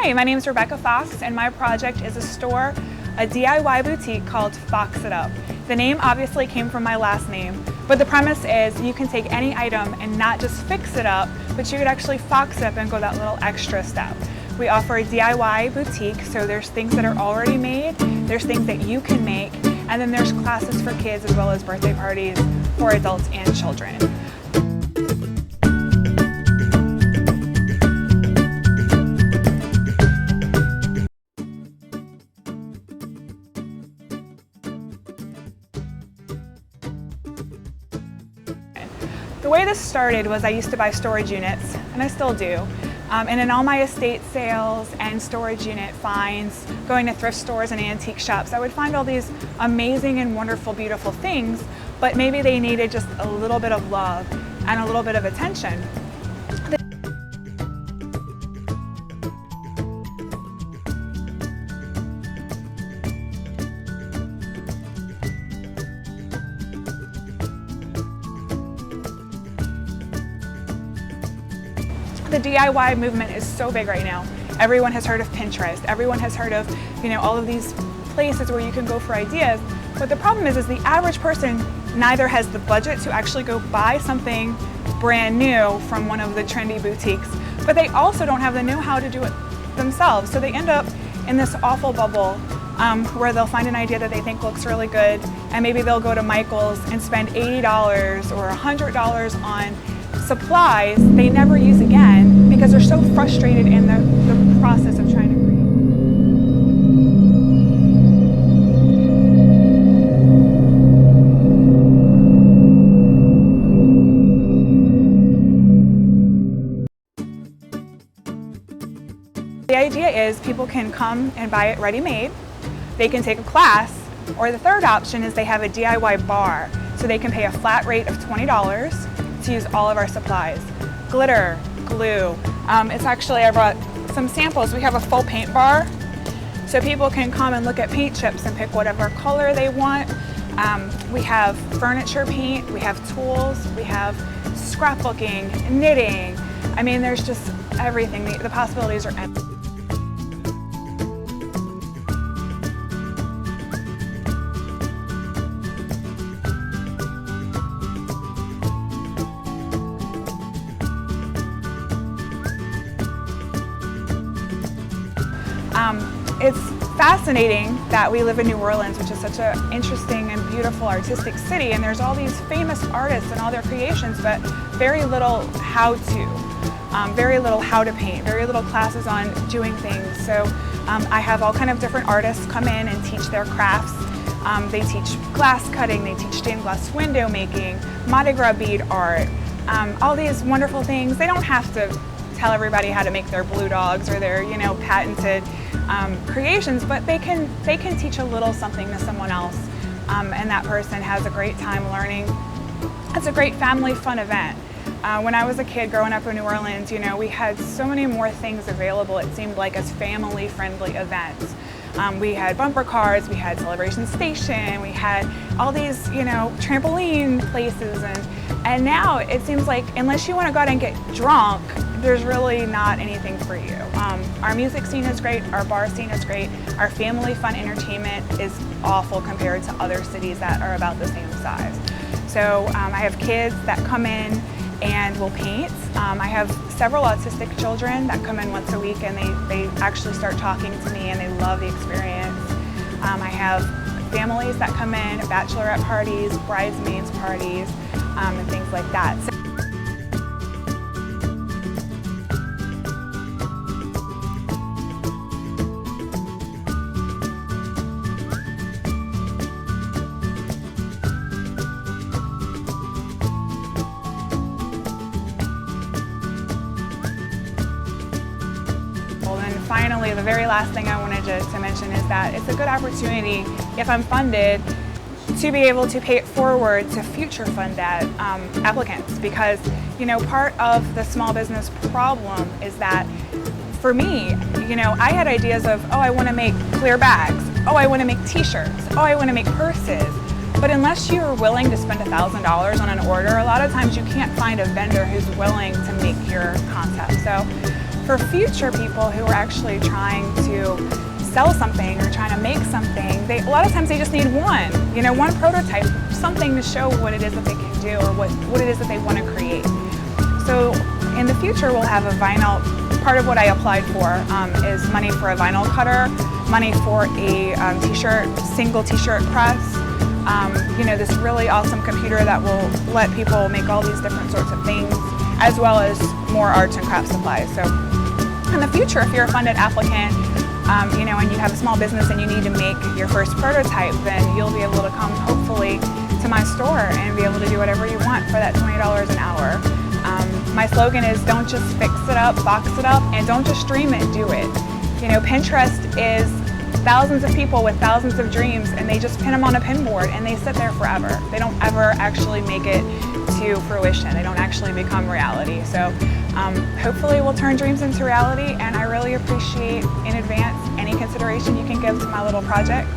Hi, my name is Rebecca Fox, and my project is a DIY boutique called Fox It Up. The name obviously came from my last name, but the premise is you can take any item and not just fix it up, but you could actually fox it up and go that little extra step. We offer a DIY boutique, so there's things that are already made, there's things that you can make, and then there's classes for kids as well as birthday parties for adults and children. The way this started was I used to buy storage units, and I still do. And in all my estate sales and storage unit finds, going to thrift stores and antique shops, I would find all these amazing and wonderful, beautiful things, but maybe they needed just a little bit of love and a little bit of attention. The DIY movement is so big right now. Everyone has heard of Pinterest. Everyone has heard of, all of these places where you can go for ideas. But the problem is the average person neither has the budget to actually go buy something brand new from one of the trendy boutiques, but they also don't have the know-how to do it themselves. So they end up in this awful bubble where they'll find an idea that they think looks really good, and maybe they'll go to Michael's and spend $80 or $100 on supplies they never use again because they're so frustrated in the process of trying to create. The idea is people can come and buy it ready-made, they can take a class, or the third option is they have a DIY bar, so they can pay a flat rate of $20 to use all of our supplies. Glitter, glue. I brought some samples. We have a full paint bar, so people can come and look at paint chips and pick whatever color they want. We have furniture paint, we have tools, we have scrapbooking, knitting. I mean, there's just everything. The possibilities are endless. It's fascinating that we live in New Orleans, which is such an interesting and beautiful artistic city, and there's all these famous artists and all their creations, but very little how to paint, very little classes on doing things. So I have all kind of different artists come in and teach their crafts. They teach glass cutting, they teach stained glass window making, Mardi Gras bead art, all these wonderful things. They don't have to tell everybody how to make their blue dogs or their patented creations, but they can teach a little something to someone else, and that person has a great time learning. It's a great family fun event. When I was a kid growing up in New Orleans, we had so many more things available, it seemed like, as family-friendly events. We had bumper cars, we had Celebration Station, we had all these, trampoline places, and now it seems like unless you want to go out and get drunk, there's really not anything for you. Our music scene is great, our bar scene is great, our family fun entertainment is awful compared to other cities that are about the same size. So I have kids that come in and will paint. I have several autistic children that come in once a week, and they actually start talking to me and they love the experience. I have families that come in, bachelorette parties, bridesmaids parties, and things like that. And finally, the very last thing I wanted to mention is that it's a good opportunity, if I'm funded, to be able to pay it forward to future fund applicants, because part of the small business problem is that for me, I had ideas of, oh, I want to make clear bags, oh, I want to make t-shirts, oh, I want to make purses, But unless you're willing to spend $1,000 on an order, a lot of times you can't find a vendor who's willing to make your concept. So for future people who are actually trying to sell something or trying to make something, a lot of times they just need one prototype, something to show what it is that they can do or what it is that they want to create. So in the future we'll have a vinyl. Part of what I applied for is money for a vinyl cutter, money for a single t-shirt press, this really awesome computer that will let people make all these different sorts of things, as well as more arts and crafts supplies. So in the future, if you're a funded applicant, and you have a small business and you need to make your first prototype, then you'll be able to come hopefully to my store and be able to do whatever you want for that $20 an hour. My slogan is don't just fix it up, box it up, and don't just dream it, do it. Pinterest is thousands of people with thousands of dreams, and they just pin them on a pinboard and they sit there forever. They don't ever actually make it to fruition. They don't actually become reality. So hopefully we'll turn dreams into reality, and I really appreciate in advance any consideration you can give to my little project.